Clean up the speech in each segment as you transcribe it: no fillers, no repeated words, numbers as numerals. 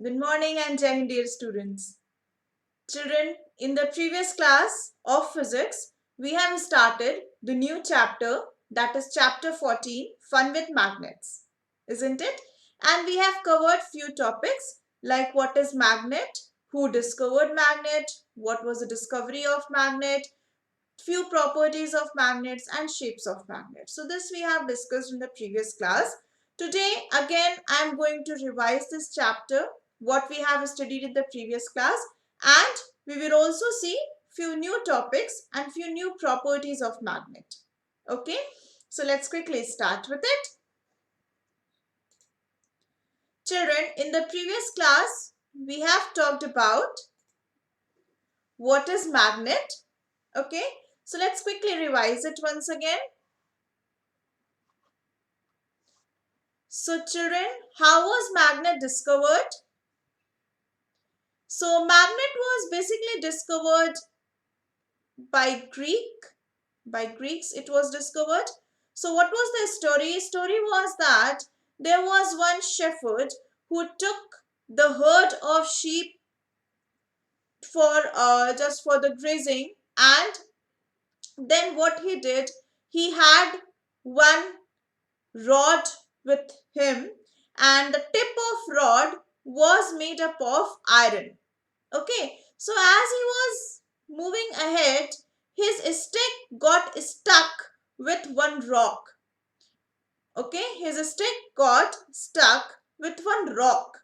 Good morning and Jai Hind, dear students. Children, in the previous class of physics, we have started the new chapter, that is chapter 14, Fun with Magnets, isn't it? And we have covered few topics like what is magnet, who discovered magnet, what was the discovery of magnet, few properties of magnets and shapes of magnets. So this we have discussed in the previous class. Today again I am going to revise this chapter, what we have studied in the previous class, and we will also see few new topics and few new properties of magnet. Okay, so let's quickly start with it. Children, in the previous class we have talked about what is magnet. Okay, so let's quickly revise it once again. So children, how was magnet discovered? So magnet was basically discovered by Greeks it was discovered. So what was the story? Story was that there was one shepherd who took the herd of sheep for just for the grazing, and then what he did, he had one rod with him, and the tip of rod was made up of iron. Okay, so as he was moving ahead, his stick got stuck with one rock. Okay, his stick got stuck with one rock,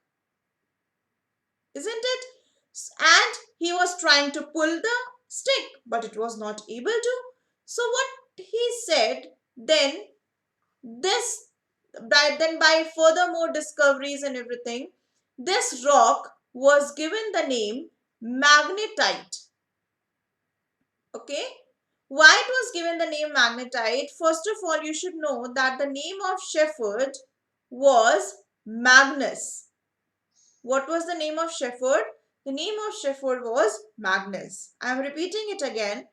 isn't it? And he was trying to pull the stick, but it was not able to. So what he said then, this by furthermore discoveries and everything, this rock was given the name magnetite. Okay, why it was given the name magnetite? First of all, you should know that the name of shepherd was Magnus. What was the name of shepherd? The name of shepherd was Magnus. I am repeating it again.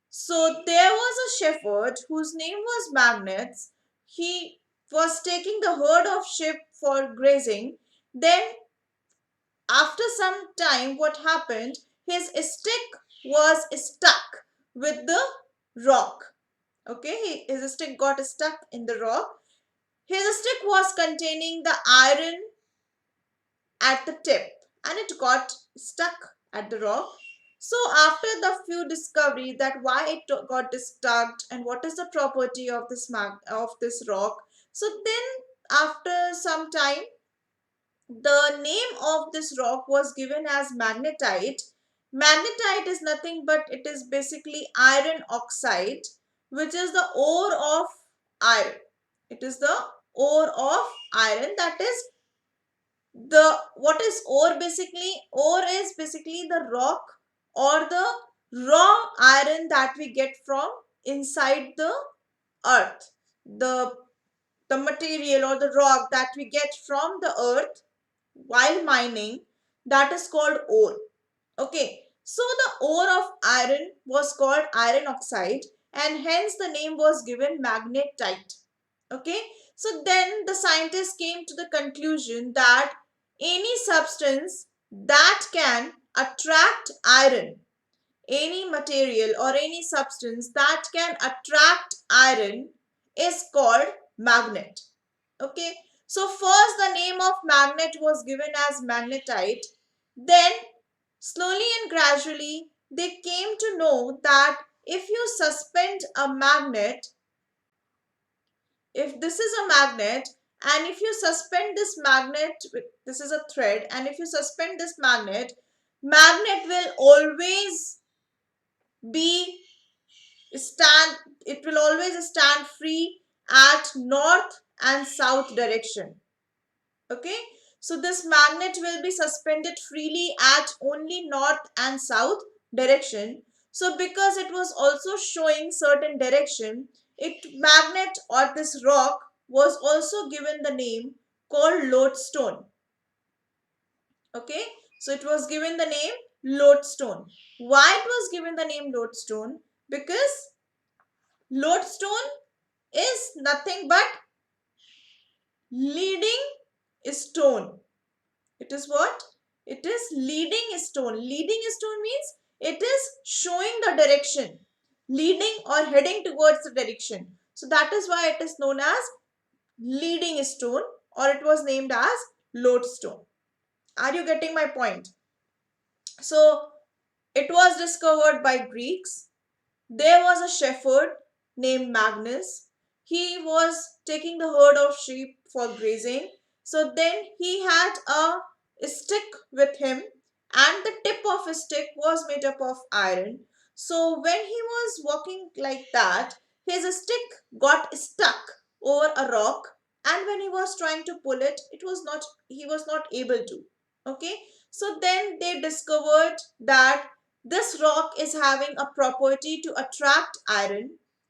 So there was a shepherd whose name was Magnus. He was taking the herd of sheep for grazing. Then after some time, what happened? His stick was stuck with the rock. Okay, his stick got stuck in the rock. His stick was containing the iron at the tip, and it got stuck at the rock. So after the few discovery that why it got stuck and what is the property of this rock, so then after some time the name of this rock was given as magnetite. Magnetite is nothing but it is basically iron oxide, which is the ore of iron. It is the ore of iron. That is the what is ore basically? Ore is basically the rock or the raw iron that we get from inside the earth. The material or the rock that we get from the earth while mining, that is called ore. Okay, so the ore of iron was called iron oxide, and hence the name was given magnetite. Okay, so then the scientists came to the conclusion that any substance that can attract iron, any material or any substance that can attract iron is called magnet. Okay, so first the name of magnet was given as magnetite. Then slowly and gradually they came to know that if you suspend a magnet, if this is a magnet, and if you suspend this magnet, this is a thread, and if you suspend this magnet will always be stand, it will always stand free at north and south direction. Okay, so this magnet will be suspended freely at only north and south direction. So because it was also showing certain direction, it magnet or this rock was also given the name called lodestone. Okay, so it was given the name lodestone. Why it was given the name lodestone? Because lodestone is nothing but leading stone. It is what? It is leading stone. Leading stone means it is showing the direction, leading or heading towards the direction. So that is why it is known as leading stone, or it was named as lodestone. Are you getting my point? So it was discovered by Greeks. There was a shepherd named Magnus. He was taking the herd of sheep for grazing. So then he had a stick with him, and the tip of his stick was made up of iron. So when he was walking like that, his stick got stuck over a rock, and when he was trying to pull it, he was not able to. Okay, so then they discovered that this rock is having a property to attract iron,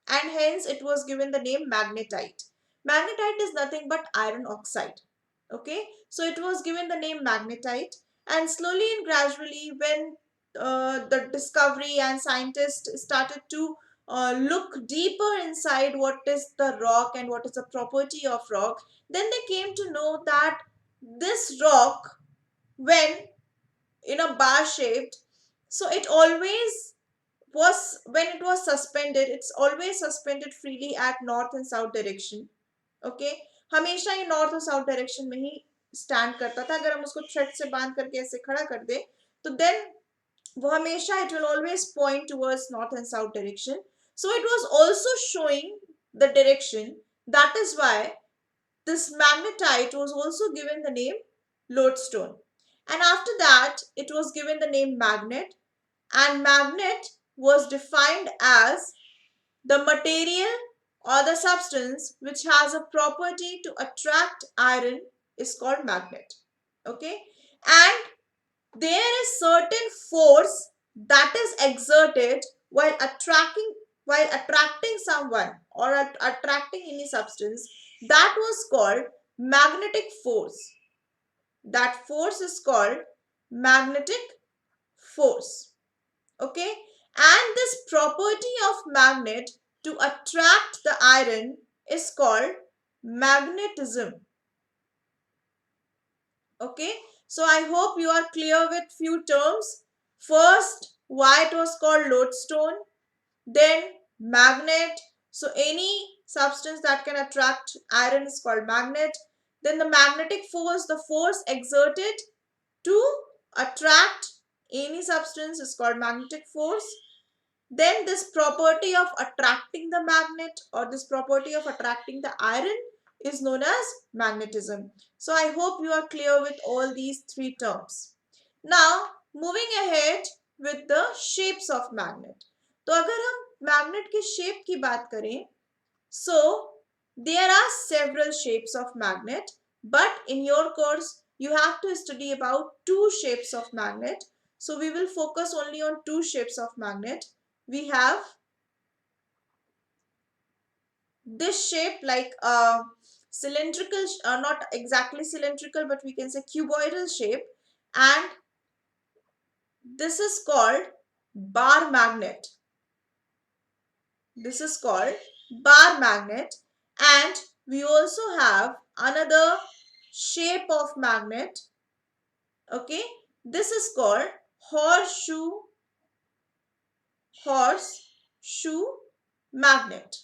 and hence it was given the name magnetite. Magnetite is nothing but iron oxide. Okay, so it was given the name magnetite, and slowly and gradually when the discovery and scientists started to look deeper inside what is the rock and what is the property of rock, then they came to know that this rock, when in a bar shaped, so it always was, when it was suspended, it's always suspended freely at north and south direction. Okay, हमेशा ये north और south direction में ही stand करता था. अगर हम उसको thread से बांध करके ऐसे खड़ा कर दे तो देन वो हमेशा it will always point towards north and south direction. So it was also showing the direction. That is why this magnetite was also given the name lodestone, and after that it was given the name magnet, and magnet was defined as the material or the substance which has a property to attract iron is called magnet. Okay, and there is certain force that is exerted while attracting someone or attracting any substance, that was called magnetic force. That force is called magnetic force. Okay, and this property of magnet to attract the iron is called magnetism. Okay, so I hope you are clear with few terms. First, why it was called lodestone, then magnet. So any substance that can attract iron is called magnet. Then the magnetic force, the force exerted to attract any substance is called magnetic force. Then this property of attracting the magnet or this property of attracting the iron is known as magnetism. So I hope you are clear with all these three terms. Now moving ahead with the shapes of magnet. तो अगर हम magnet के shape की बात करें, so there are several shapes of magnet, but in your course you have to study about two shapes of magnet. So we will focus only on two shapes of magnet. We have this shape like a cylindrical, not exactly cylindrical, but we can say cuboidal shape, and this is called bar magnet. This is called bar magnet, and we also have another shape of magnet. Okay, this is called horseshoe magnet.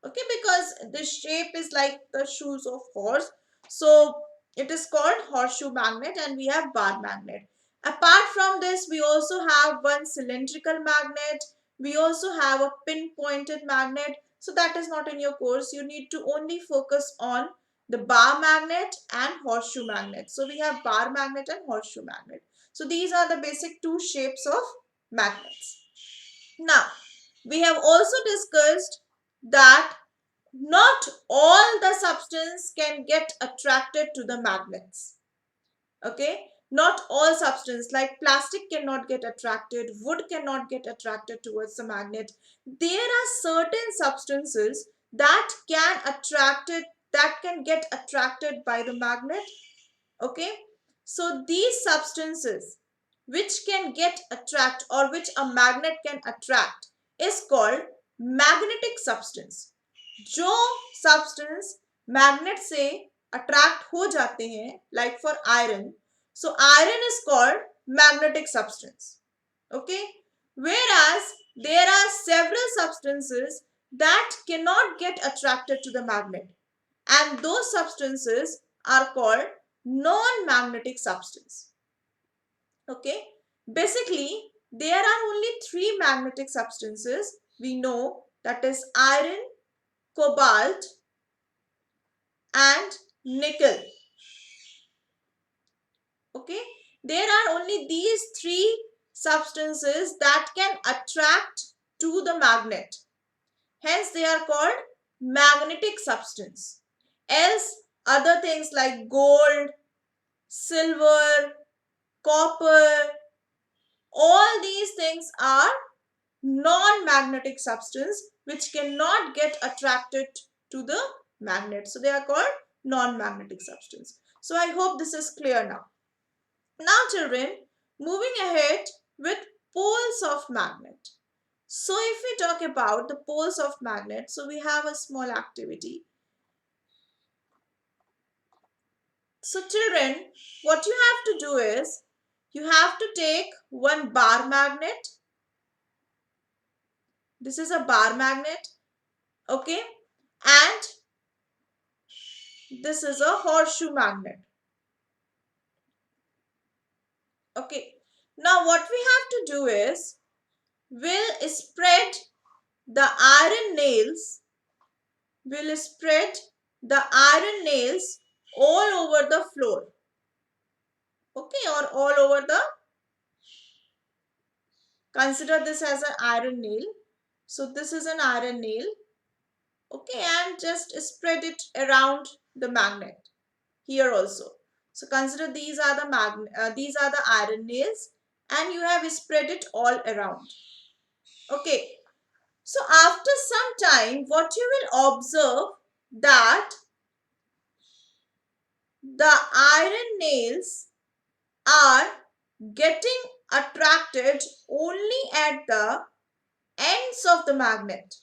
Okay, because the shape is like the shoes of horse, so it is called horseshoe magnet, and we have bar magnet. Apart from this, we also have one cylindrical magnet. We also have a pinpointed magnet. So that is not in your course. You need to only focus on the bar magnet and horseshoe magnet. So we have bar magnet and horseshoe magnet. So these are the basic two shapes of magnets. Now, we have also discussed that not all the substance can get attracted to the magnets. Okay, not all substance, like plastic cannot get attracted, wood cannot get attracted towards the magnet. There are certain substances that can get attracted by the magnet. Okay, so these substances which can get attract or which a magnet can attract is called magnetic substance. जो substance magnet से attract हो जाते हैं, like for iron, so iron is called magnetic substance. Okay, whereas there are several substances that cannot get attracted to the magnet, and those substances are called non-magnetic substance. Okay, basically there are only three magnetic substances we know, that is iron, cobalt and nickel. Okay, there are only these three substances that can attract to the magnet, hence they are called magnetic substance. Else other things like gold, silver, copper, all these things are non-magnetic substance which cannot get attracted to the magnet, so they are called non-magnetic substance. So I hope this is clear now. Now children, moving ahead with poles of magnet. So if we talk about the poles of magnet, so we have a small activity. So children, what you have to do is, you have to take one bar magnet. This is a bar magnet, okay, and this is a horseshoe magnet. Okay, now what we have to do is, we'll spread the iron nails, we'll spread the iron nails all over the floor, okay, or all over the, consider this as an iron nail. So this is an iron nail, okay, and just spread it around the magnet here also. So consider these are the iron nails, and you have spread it all around. Okay, so after some time, what you will observe, that the iron nails are getting attracted only at the ends of the magnet.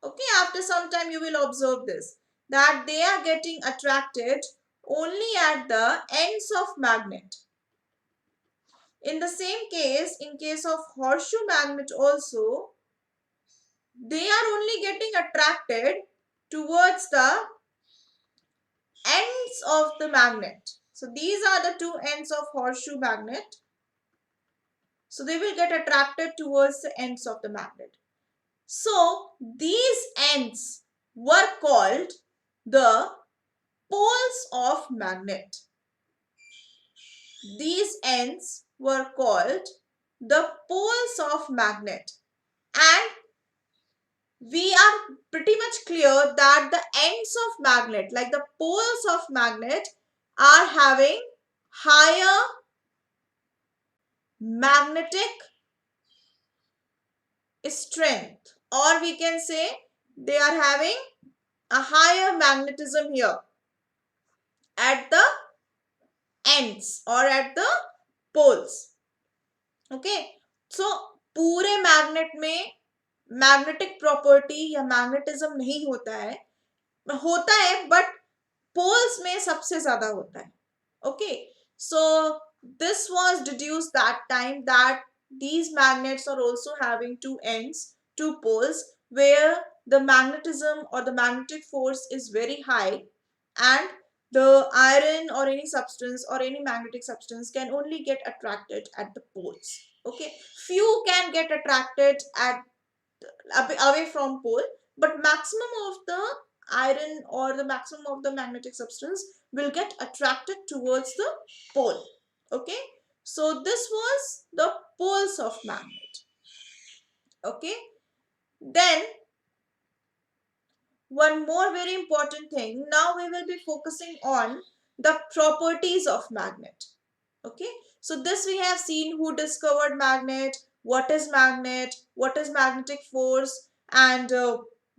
Okay, after some time you will observe this, that they are getting attracted only at the ends of magnet. In the same case, in case of horseshoe magnet also, they are only getting attracted towards the ends of the magnet. So these are the two ends of horseshoe magnet. So they will get attracted towards the ends of the magnet. So these ends were called the poles of magnet. These ends were called the poles of magnet, and we are pretty much clear that the ends of magnet, like the poles of magnet, are having higher magnetic strength, or we can say they are having a higher magnetism here at the ends or at the poles. Okay, so पूरे magnet में magnetic property या magnetism नहीं होता है but poles में सबसे ज्यादा होता है. Okay, so this was deduced that time that these magnets are also having two ends, two poles, where the magnetism or the magnetic force is very high, and the iron or any substance or any magnetic substance can only get attracted at the poles. Okay, few can get attracted at away from pole, but maximum of the iron or the maximum of the magnetic substance will get attracted towards the pole. Okay, so this was the poles of magnet. Okay, then one more very important thing, now we will be focusing on the properties of magnet. Okay, so this we have seen who discovered magnet, what is magnet, what is magnetic force, and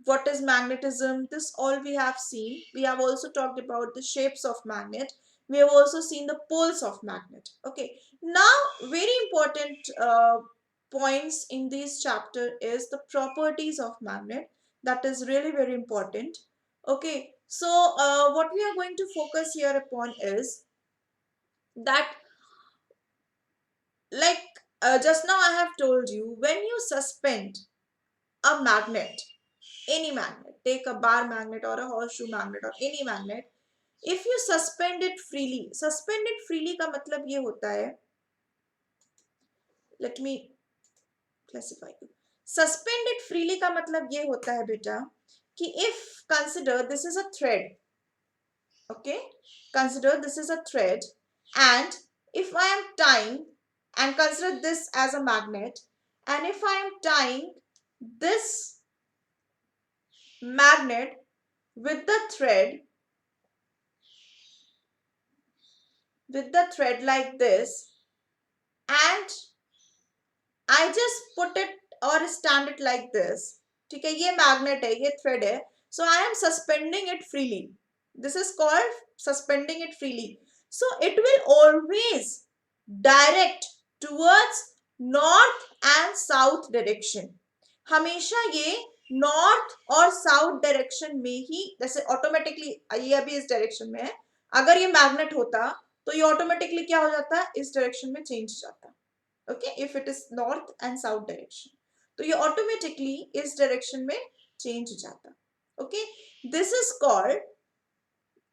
what is magnetism. This all we have seen. We have also talked about the shapes of magnet. We have also seen the poles of magnet. Okay, now very important points in this chapter is the properties of magnet. That is really very important. Okay, So what we are going to focus here upon is that, like, just now I have told you, when you suspend a magnet, any magnet, take a bar magnet or a horseshoe magnet or any magnet, if you suspend it freely का मतलब ये होता है, let me classify you. Suspend it freely का मतलब ये होता है बेटा कि if consider this is a thread, okay, consider this is a thread, and if I am tying, and consider this as a magnet, and if I am tying this magnet with the thread like this, and I just put it or stand it like this, ठीक है, ये magnet है, ये thread है, so I am suspending it freely. This is called suspending it freely. So it will always direct towards north and south direction. हमेशा ये north और south direction में ही, जैसे ऑटोमेटिकली ये अभी इस डायरेक्शन में है, अगर ये मैग्नेट होता तो ये ऑटोमेटिकली क्या हो जाता है, इस डायरेक्शन में चेंज जाता. Okay, if it is north and south direction तो ये ऑटोमेटिकली इस डायरेक्शन में चेंज जाता. ओके, दिस इज कॉल्ड,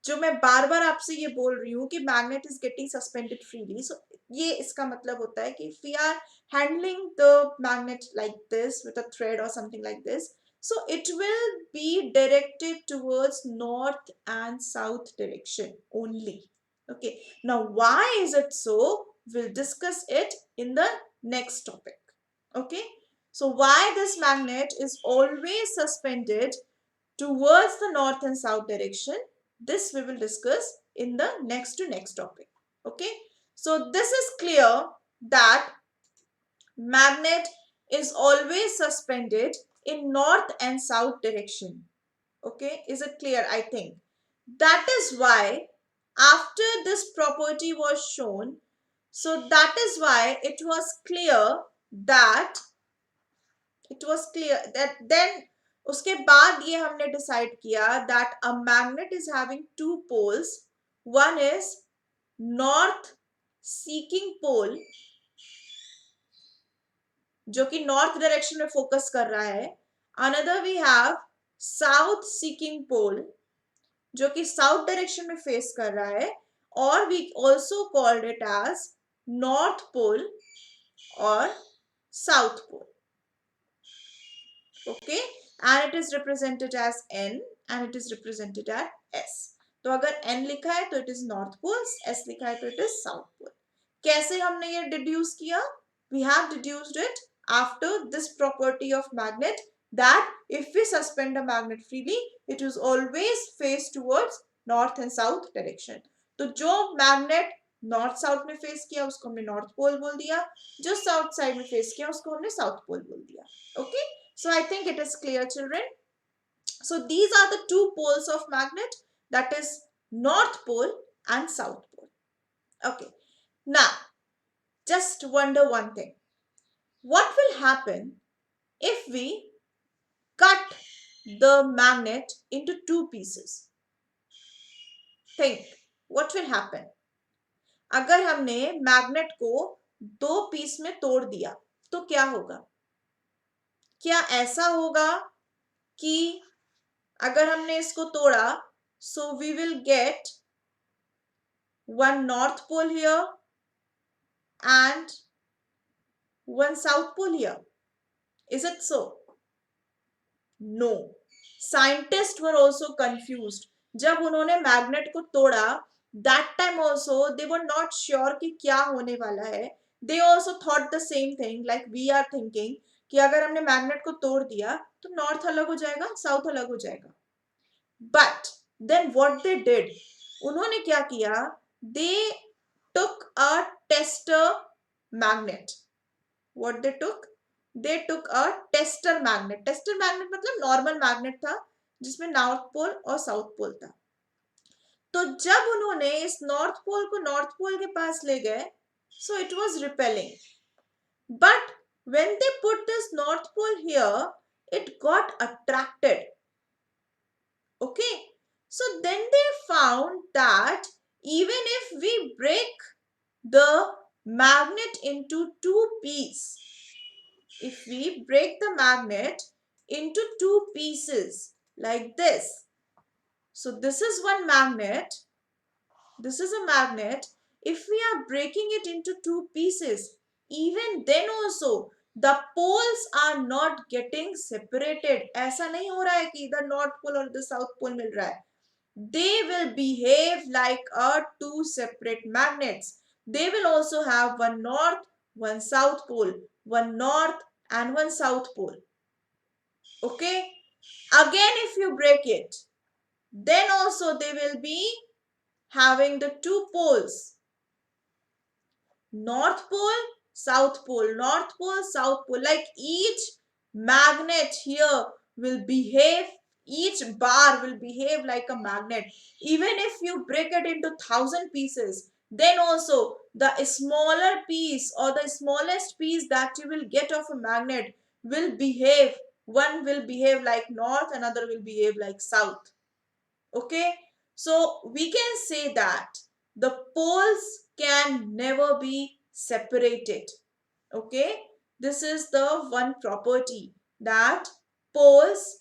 जो मैं बार बार आपसे ये बोल रही हूँ कि magnet is getting suspended freely, so ये इसका मतलब होता है कि if we are handling the magnet like this with a thread और something like this, so it will be directed towards north and south direction only. Okay, now why is it so? We'll discuss it in the next topic. Okay, so why this magnet is always suspended towards the north and south direction, this we will discuss in the next to next topic. Okay, so this is clear that magnet is always suspended in north and south direction. Okay, is it clear? I think that is why after this property was shown, so that is why it was clear that then उसके बाद ये हमने decide किया that a magnet is having two poles. One is north seeking pole, जो कि north direction में focus कर रहा है. Another we have south seeking pole, जो कि साउथ डायरेक्शन में फेस कर रहा है, और we also called it as north pole और south pole. Okay, and it is represented as n and it is represented as s. तो अगर n लिखा है तो it is north pole, s लिखा है तो इट इज साउथ पोल. कैसे हमने ये डिड्यूस किया? We have deduced it after this property of magnet, that if we suspend a magnet freely, it is always face towards north and south direction. तो जो magnet north south में face किया उसको हमने नॉर्थ पोल बोल दिया, जो south side में फेस किया उसको हमने साउथ पोल बोल दिया. Okay, so I think it is clear, children. So these are the two poles of magnet, that is north pole and south pole. Okay, now just wonder one thing. What will happen if we cut the magnet into two pieces? Think, what will happen? अगर हमने magnet को दो piece में तोड़ दिया तो क्या होगा? क्या ऐसा होगा कि अगर हमने इसको तोड़ा, so we will get one north pole here and one south pole here? Is it so? No. Scientists were also confused. जब उन्होंने मैग्नेट को तोड़ा, that time also they were not sure कि क्या होने वाला है. They also thought the same thing like we are thinking कि अगर हमने मैग्नेट को तोड़ दिया तो नॉर्थ अलग हो जाएगा, साउथ अलग हो जाएगा. But then what they did, उन्होंने क्या किया? They took a tester magnet. What they took? They took a tester magnet. Tester magnet मतलब नॉर्मल मैग्नेट था जिसमें नॉर्थ पोल और साउथ पोल था. तो जब उन्होंने इस नॉर्थ पोल को नॉर्थ पोल के पास ले गए, so it was repelling. But when they put this north pole here, it got attracted. Okay, So then they found that even if we break the magnet into two pieces, if we break the magnet into two pieces like this, so this is one magnet, this is a magnet. If we are breaking it into two pieces, even then also the poles are not getting separated. ऐसा नहीं हो रहा है कि इधर north pole और इधर south pole मिल रहा है. They will behave like two separate magnets. They will also have one north, one south pole, one north and one south pole. Okay. Again, if you break it, then also they will be having the two poles. North pole, south pole, north pole, south pole. Like each magnet here will behave, each bar will behave like a magnet. Even if you break it into 1,000 pieces, then also the smaller piece or the smallest piece that you will get of a magnet will behave. One will behave like north, another will behave like south. Okay, so we can say that the poles can never be separated. Okay, this is the one property, that poles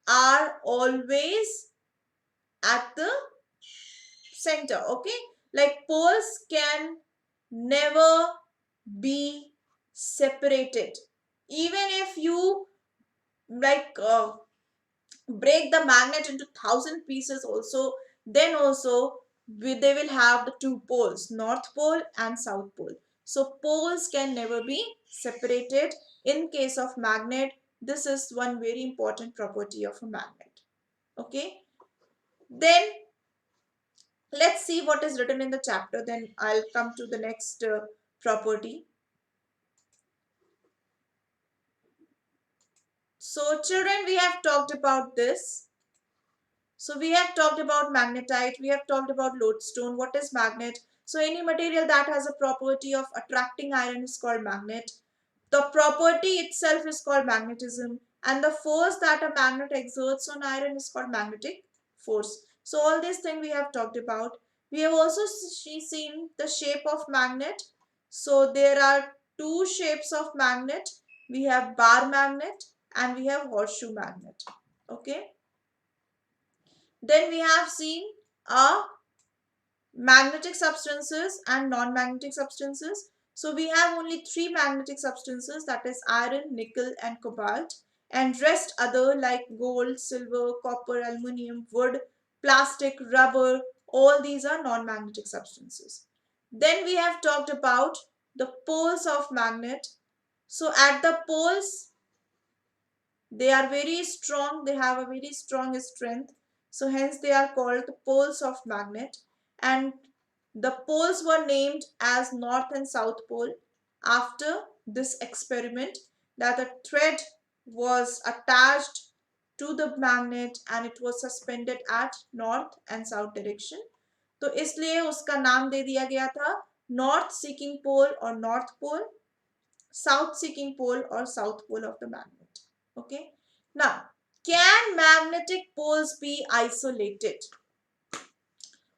are always at the center. Okay, like poles can never be separated. Even if you like break the magnet into 1,000 pieces also, then also they will have the two poles, north pole and south pole. So poles can never be separated in case of magnet. This is one very important property of a magnet. Okay, then let's see what is written in the chapter, then I'll come to the next property. So children, we have talked about this. So we have talked about magnetite, we have talked about lodestone. What is magnet? So any material that has a property of attracting iron is called magnet. The property itself is called magnetism, and the force that a magnet exerts on iron is called magnetic force. So all these things we have talked about. We have also seen the shape of magnet. So there are two shapes of magnet. We have bar magnet and we have horseshoe magnet. Okay. Then we have seen magnetic substances and non-magnetic substances. So we have only three magnetic substances, that is iron, nickel and cobalt, and rest other like gold, silver, copper, aluminium, wood, plastic, rubber, all these are non-magnetic substances. Then we have talked about the poles of magnet. So at the poles, they are very strong, they have a very strong strength. So hence they are called the poles of magnet. And the poles were named as north and south pole after this experiment, that a thread was attached to the magnet and it was suspended at north and south direction. तो इसलिए उसका नाम दे दिया गया था north seeking pole और north pole, south seeking pole or south pole of the magnet. Okay. Now, can magnetic poles be isolated?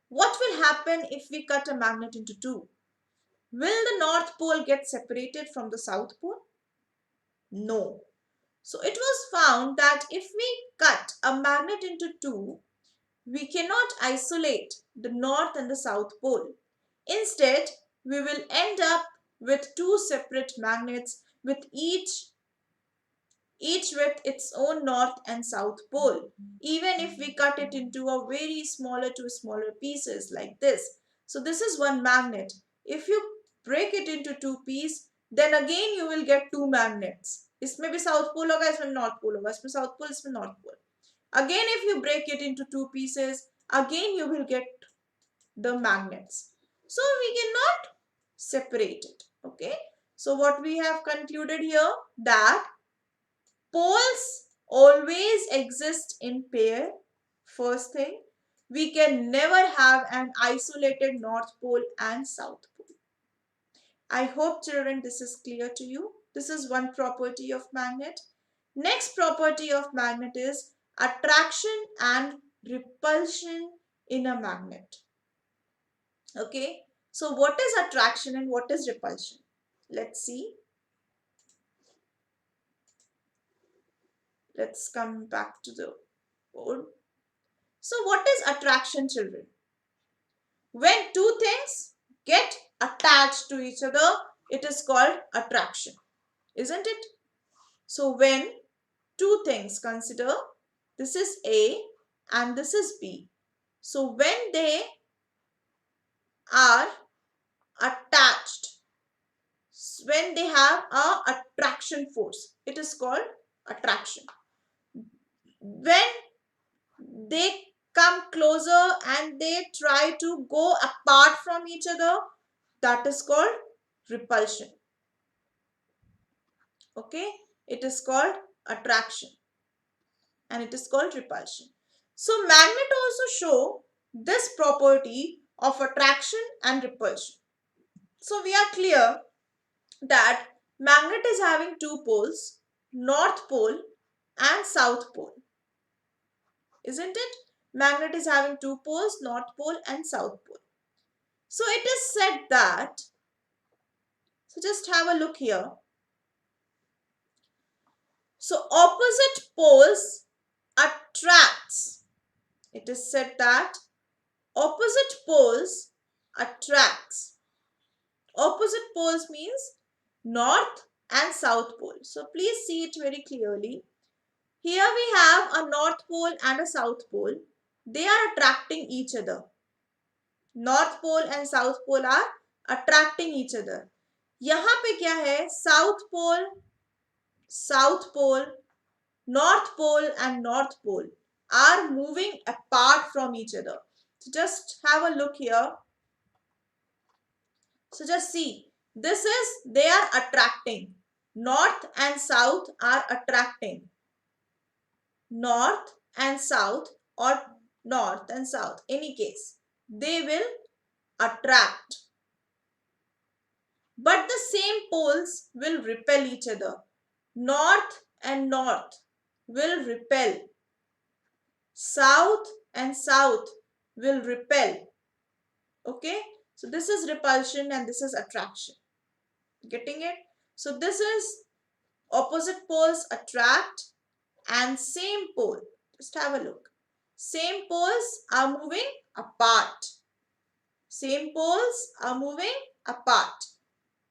What will happen if we cut a magnet into two? Will the north pole get separated from the south pole? No. So it was found that if we cut a magnet into two, we cannot isolate the north and the south pole. Instead, we will end up with two separate magnets with each with its own north and south pole, even if we cut it into a very smaller to smaller pieces like this. So this is one magnet. If you break it into two pieces, then again you will get two magnets. इसमें भी south pole होगा, इसमें north pole होगा, इसमें south pole, इसमें north pole. Again, if you break it into two pieces, again you will get the magnets. So we cannot separate it. Okay. So what we have concluded here, that poles always exist in pair. First thing, we can never have an isolated north pole and south pole. I hope children this is clear to you. This is one property of magnet. Next property of magnet is attraction and repulsion in a magnet. Okay, so what is attraction and what is repulsion? Let's see. Let's come back to the board. So what is attraction, children? When two things get attached to each other, it is called attraction, isn't it? So when two things, consider this is A and this is B. So when they are attached, when they have a attraction force, it is called attraction. When they come closer and they try to go apart from each other, that is called repulsion. Okay, it is called attraction and it is called repulsion. So magnet also show this property of attraction and repulsion. So we are clear that magnet is having two poles, north pole and south pole, isn't it? Magnet is having two poles, north pole and south pole. So it is said that, so just have a look here. So opposite poles attracts. It is said that opposite poles attracts. Opposite poles means north and south pole. So please see it very clearly. Here we have a north pole and a south pole. They are attracting each other. North pole and south pole are attracting each other. यहाँ पे क्या है? South pole, north pole and north pole are moving apart from each other. So just have a look here. So just see, this is, they are attracting. North and south are attracting. North and south or north and south, any case, they will attract. But the same poles will repel each other. North and north will repel. South and south will repel. Okay, so this is repulsion and this is attraction. Getting it? So this is opposite poles attract and same pole. Just have a look. Same poles are moving apart. Same poles are moving apart.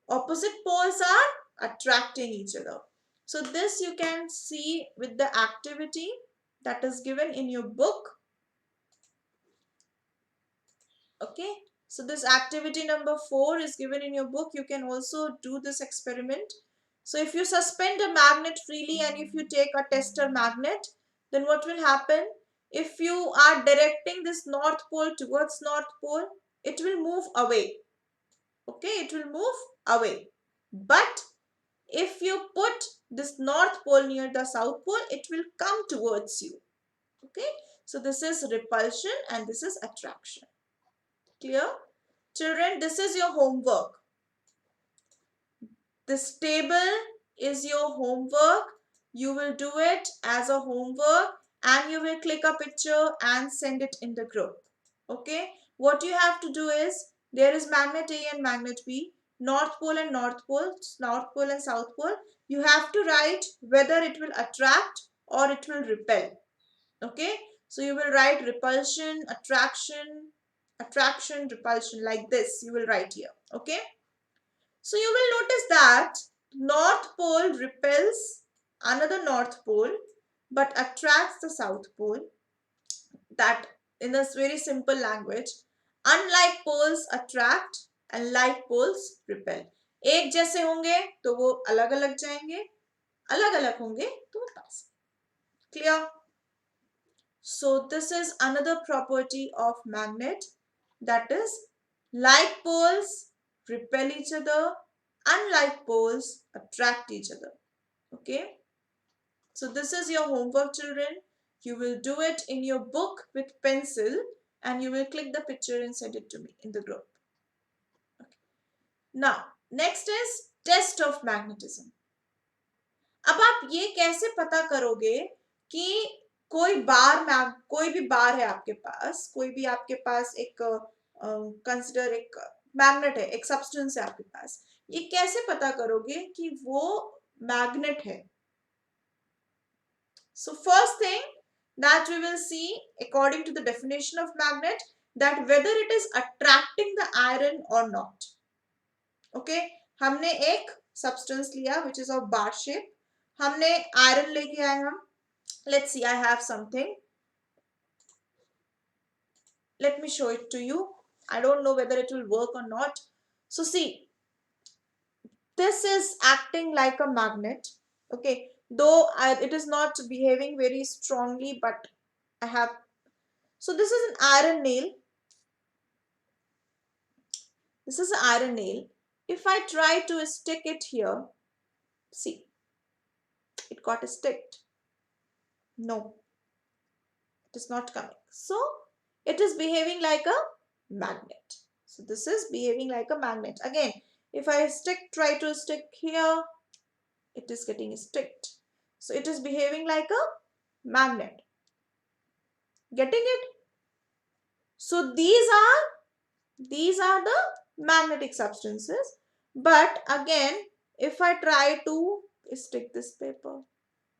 Opposite poles are attracting each other. So this you can see with the activity that is given in your book. Okay, so this activity number 4 is given in your book. You can also do this experiment. So if you suspend a magnet freely and if you take a tester magnet, then what will happen? If you are directing this north pole towards north pole, it will move away. Okay, it will move away. But if you put this north pole near the south pole, it will come towards you. Okay, so this is repulsion and this is attraction. Clear? Children, this is your homework. This table is your homework. You will do it as a homework and you will click a picture and send it in the group. Okay, what you have to do is, there is magnet A and magnet B, north pole and north pole and south pole. You have to write whether it will attract or it will repel. Okay, so you will write repulsion, attraction, attraction, repulsion, like this you will write here. Okay, so you will notice that north pole repels another north pole but attracts the south pole. That in this very simple language, unlike poles attract and like poles repel. एक जैसे होंगे तो वो अलग अलग जाएंगे, अलग अलग होंगे तो वो पास. Clear? So this is another property of magnet, that is, like poles repel each other, unlike poles attract each other. Okay, so this is your homework, children. You will do it in your book with pencil and you will click the picture and send it to me in the group. Okay. Now next is test of magnetism. अब आप ये कैसे पता करोगे कि कोई भी बार है आपके पास, कोई भी आपके पास एक कंसिडर एक मैग्नेट है, एक सब्सटेंस है आपके पास, ये कैसे पता करोगे कि वो मैग्नेट है? So first thing that we will see according to the definition of magnet, that whether it is attracting the iron or not. Okay, हमने एक substance लिया which is of bar shape, हमने iron लेके आए हम. Let's see, I have something. Let me show it to you. I don't know whether it will work or not. So see, this is acting like a magnet. Okay, though it is not behaving very strongly, but I have. So this is an iron nail. This is an iron nail. If I try to stick it here, see, it got sticked. No, it is not coming. So it is behaving like a magnet. So this is behaving like a magnet. Again, if I try to stick here, it is getting sticked. So it is behaving like a magnet. Getting it? So these are the magnetic substances. But again, if I try to stick this paper,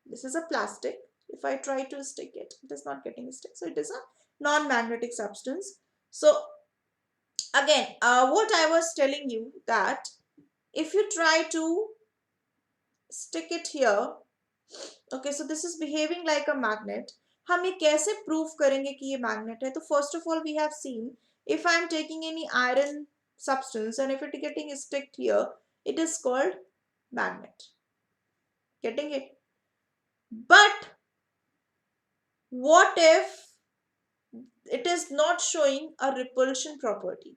this is a plastic. If I try to stick it, it is not getting stick. So it is a non-magnetic substance. So again, what I was telling you, that if you try to stick it here, okay, so this is behaving like a magnet. हम ये कैसे prove करेंगे कि ये magnet है? तो first of all we have seen, if I am taking any iron substance and if it is getting sticked here, it is called magnet. Getting it? But what if it is not showing a repulsion property?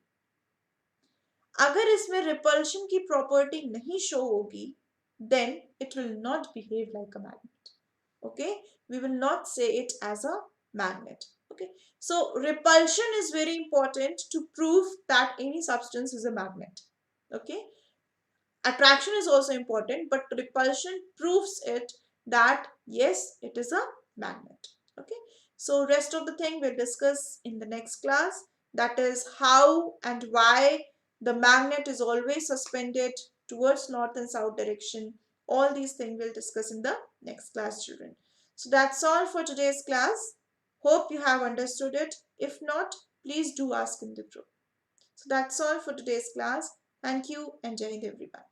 अगर इसमें repulsion की property नहीं show होगी, then it will not behave like a magnet. Okay, we will not say it as a magnet. Okay, so repulsion is very important to prove that any substance is a magnet. Okay, attraction is also important, but repulsion proves it that yes, it is a magnet. Okay, so rest of the thing we'll discuss in the next class, that is how and why the magnet is always suspended towards north and south direction. All these things we'll discuss in the next class, children. So that's all for today's class. Hope you have understood it. If not, please do ask in the group. So that's all for today's class. Thank you and Jai Hind everyone.